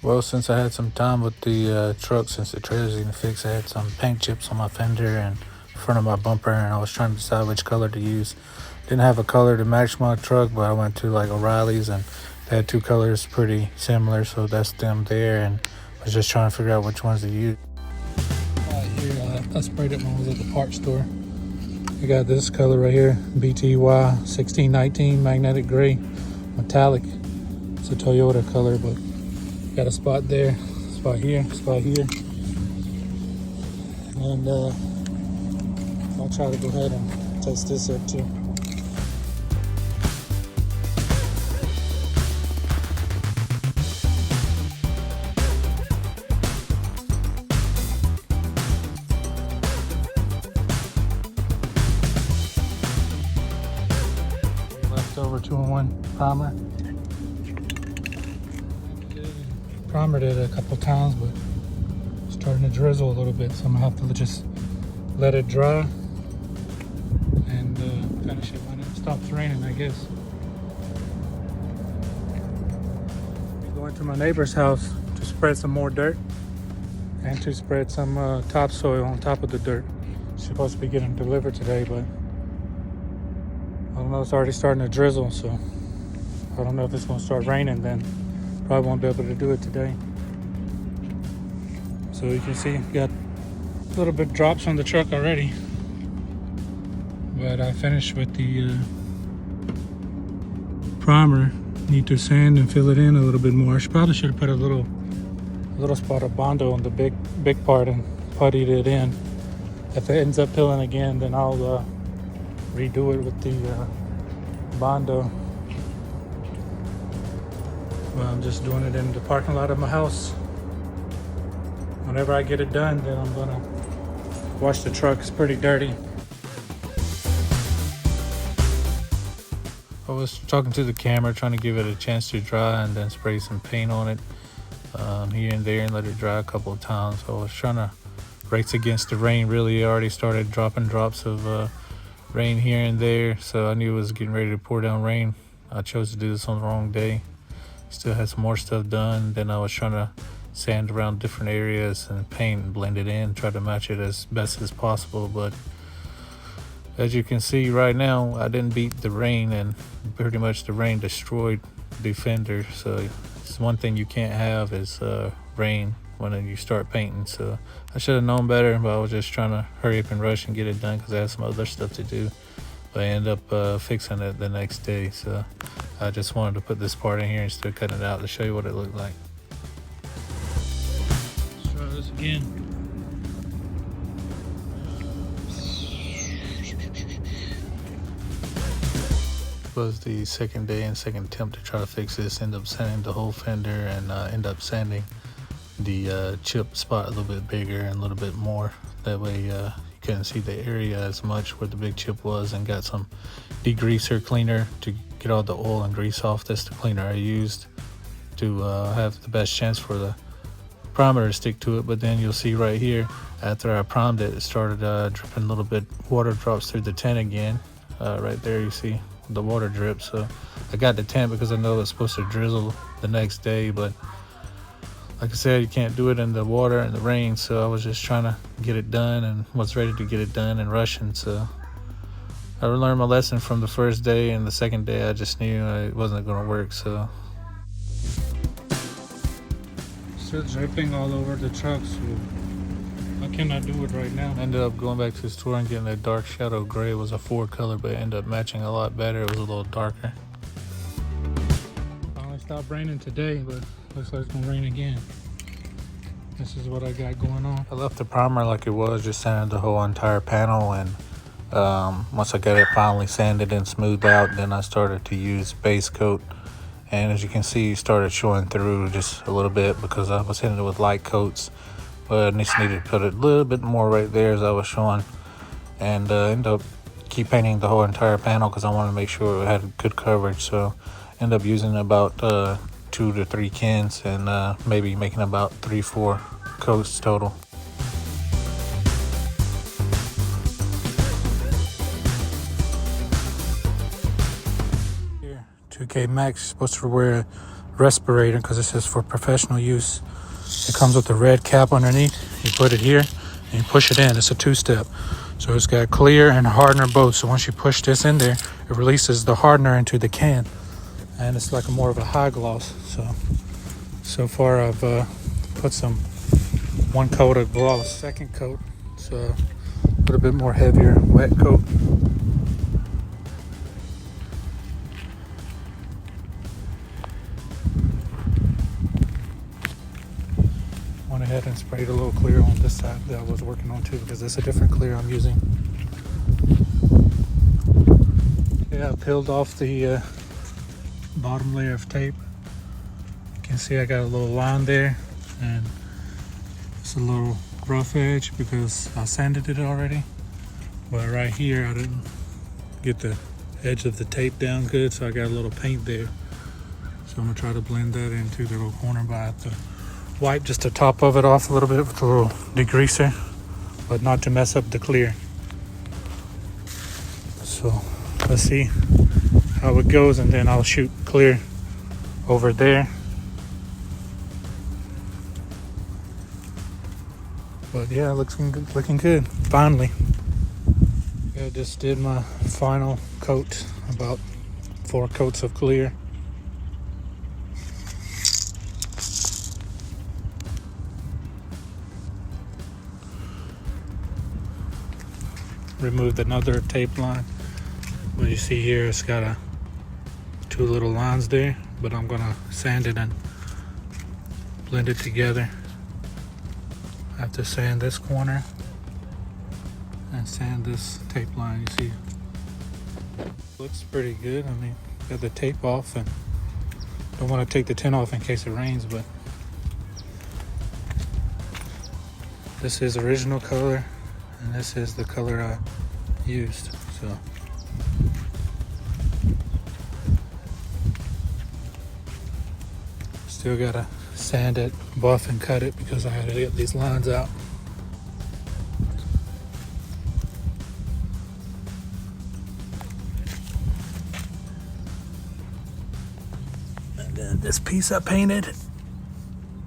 Well, since I had some time with the truck, since the trailer's even fixed, I had some paint chips on my fender and front of my bumper, and I was trying to decide which color to use. Didn't have a color to match my truck, but I went to like O'Reilly's, and they had two colors pretty similar, so that's them there, and I was just trying to figure out which ones to use. Right here, I sprayed it when I was at the parts store. I got this color right here, BTY 1619 magnetic gray metallic. It's a Toyota color, but got a spot there, spot here, and I'll try to go ahead and test this up too. Leftover 2-in-1 primer. Primered it a couple times, but it's starting to drizzle a little bit, so I'm gonna have to just let it dry and finish it when it stops raining, I guess. I'm going to my neighbor's house to spread some more dirt and to spread some topsoil on top of the dirt. It's supposed to be getting delivered today, but I don't know, it's already starting to drizzle, so I don't know if it's gonna start raining then. Probably won't be able to do it today. So you can see, got a little bit drops on the truck already. But I finished with the primer. Need to sand and fill it in a little bit more. Probably should have put a little spot of Bondo on the big part and puttied it in. If it ends up peeling again, then I'll redo it with the Bondo. Well, I'm just doing it in the parking lot of my house. Whenever I get it done, then I'm gonna wash the truck. It's pretty dirty. I was talking to the camera, trying to give it a chance to dry and then spray some paint on it here and there and let it dry a couple of times. So I was trying to race against the rain. Really already started dropping drops of rain here and there, so I knew it was getting ready to pour down rain. I chose to do this on the wrong day. Still had some more stuff done. Then I was trying to sand around different areas and paint and blend it in, try to match it as best as possible. But as you can see right now, I didn't beat the rain, and pretty much the rain destroyed the fender. So it's one thing you can't have is rain when you start painting. So I should have known better, but I was just trying to hurry up and rush and get it done because I had some other stuff to do. But I ended up fixing it the next day. So I just wanted to put this part in here instead of cutting it out to show you what it looked like. Let's try this again. Was the second day and second attempt to try to fix this. End up sanding the whole fender and end up sanding the chip spot a little bit bigger and a little bit more. That way you couldn't see the area as much where the big chip was, and got some degreaser cleaner to get all the oil and grease off. That's the cleaner I used to have the best chance for the primer to stick to it. But then you'll see right here, after I primed it, it started dripping a little bit. Water drops through the tent again. Right there you see the water drip. So I got the tent because I know it's supposed to drizzle the next day, but like I said, you can't do it in the water and the rain. So I was just trying to get it done and was ready to get it done and rushing. So I learned my lesson from the first day, and the second day I just knew it wasn't going to work. So still dripping all over the truck, so how can I do it right now? I ended up going back to the store and getting a dark shadow gray. It was a 4 color, but it ended up matching a lot better. It was a little darker. Finally stopped raining today, but looks like it's gonna rain again. This is what I got going on. I left the primer like it was, just sanded the whole entire panel, and once I got it finally sanded and smoothed out, then I started to use base coat. And as you can see, it started showing through just a little bit because I was hitting it with light coats. But I just needed to put a little bit more right there as I was showing, and end up keep painting the whole entire panel because I wanted to make sure it had good coverage. So end up using about 2 to 3 cans and maybe making about 3-4 coats total. Here, 2K Max, supposed to wear respirator because this is for professional use. It comes with a red cap underneath. You put it here and you push it in. It's a two-step. So it's got clear and hardener both. So once you push this in there, it releases the hardener into the can. And it's like more of a high gloss. So far I've put some one coat of gloss. Second coat, so a little bit more heavier wet coat. Went ahead and sprayed a little clear on this side that I was working on too, because it's a different clear I'm using. Yeah, I peeled off the bottom layer of tape. You can see I got a little line there, and it's a little rough edge because I sanded it already. But right here I didn't get the edge of the tape down good, so I got a little paint there. So I'm gonna try to blend that into the little corner, but I have to wipe just the top of it off a little bit with a little degreaser, but not to mess up the clear. So let's see how it goes, and then I'll shoot clear over there. But yeah, looking good finally. Yeah, just did my final coat, about 4 coats of clear. Removed another tape line. What you see here, it's got 2 little lines there, but I'm gonna sand it and blend it together. I have to sand this corner and sand this tape line. You see, looks pretty good. I mean, got the tape off, and don't want to take the tin off in case it rains, but this is original color, and this is the color I used. So still gotta sand it, buff, and cut it because I had to get these lines out. And then this piece I painted,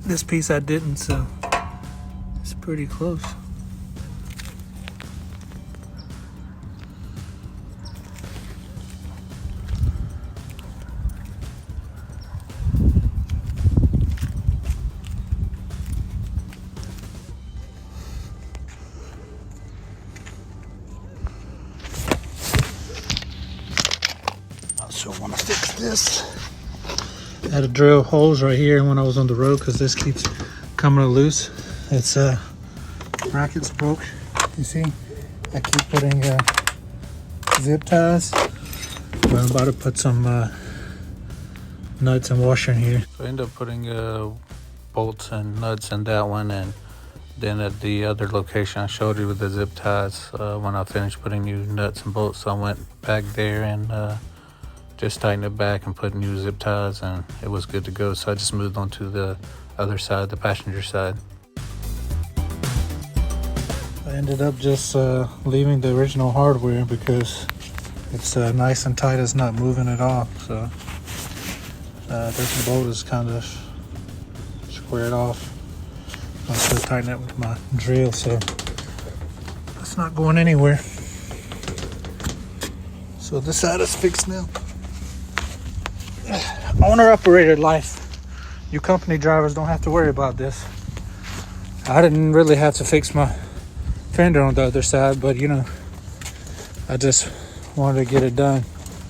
this piece I didn't, so it's pretty close. So I want to fix this. I had to drill holes right here when I was on the road because this keeps coming loose. It's brackets broke. You see, I keep putting zip ties. But I'm about to put some nuts and washer in here. So I ended up putting bolts and nuts in that one, and then at the other location I showed you with the zip ties, when I finished putting new nuts and bolts, so I went back there and just tightened it back and put new zip ties, and it was good to go. So I just moved on to the other side, the passenger side. I ended up just leaving the original hardware because it's nice and tight. It's not moving at all. So this bolt is kind of squared off. I'll still tighten it with my drill, so it's not going anywhere. So this side is fixed now. Owner-operated life. You company drivers don't have to worry about this. I didn't really have to fix my fender on the other side, but you know, I just wanted to get it done.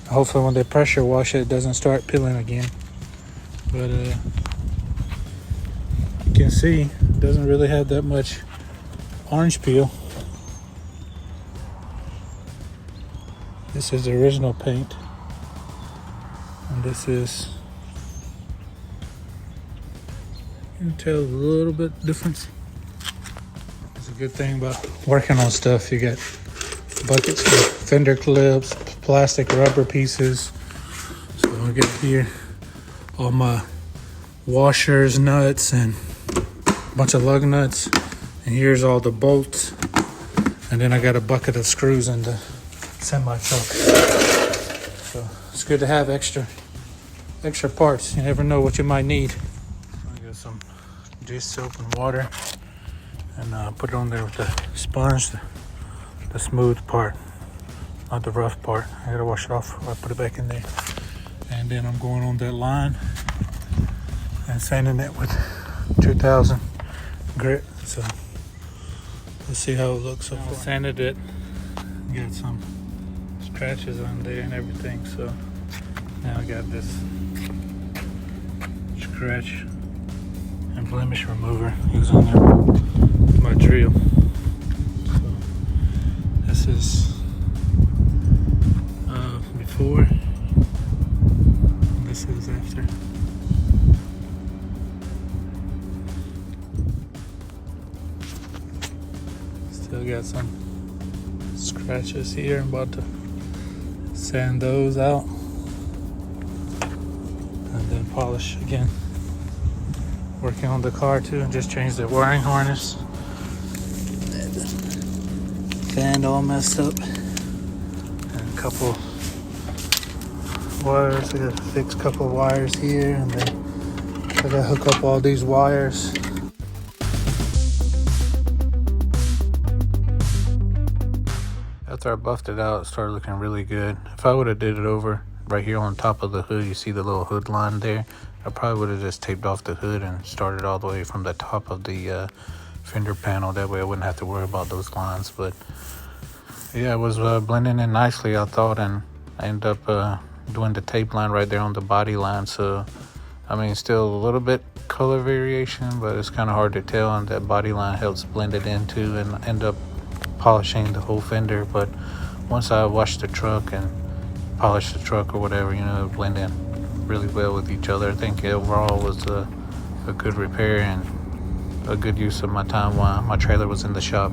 Hopefully when they pressure wash it, it doesn't start peeling again. But you can see it doesn't really have that much orange peel. This is the original paint, and this is, you can tell a little bit difference. It's a good thing about working on stuff. You got buckets for fender clips, plastic rubber pieces. So I'll get here all my washers, nuts, and a bunch of lug nuts. And here's all the bolts. And then I got a bucket of screws in the semi truck. So it's good to have extra extra parts. You never know what you might need. I got some dish soap and water, and put it on there with the sponge, the smooth part, not the rough part. I gotta wash it off before I put it back in there. And then I'm going on that line and sanding it with 2000 grit. So let's see how it looks so far. Sanded it, got some scratches on there and everything. So now I got this scratch and blemish remover using my drill. So this is before, this is after. Still got some scratches here. I'm about to sand those out and then polish again. Working on the car too, and just changed the wiring harness. Fan all messed up, and a couple wires. I gotta fix a couple wires here, and then I gotta hook up all these wires. After I buffed it out, it started looking really good. If I would have did it over right here on top of the hood, you see the little hood line there, I probably would have just taped off the hood and started all the way from the top of the fender panel. That way I wouldn't have to worry about those lines. But yeah, it was blending in nicely, I thought, and I ended up doing the tape line right there on the body line. So I mean, still a little bit color variation, but it's kind of hard to tell, and that body line helps blend it in too, and end up polishing the whole fender. But once I washed the truck and polished the truck or whatever, you know, it blend in really well with each other. I think overall was a good repair and a good use of my time while my trailer was in the shop.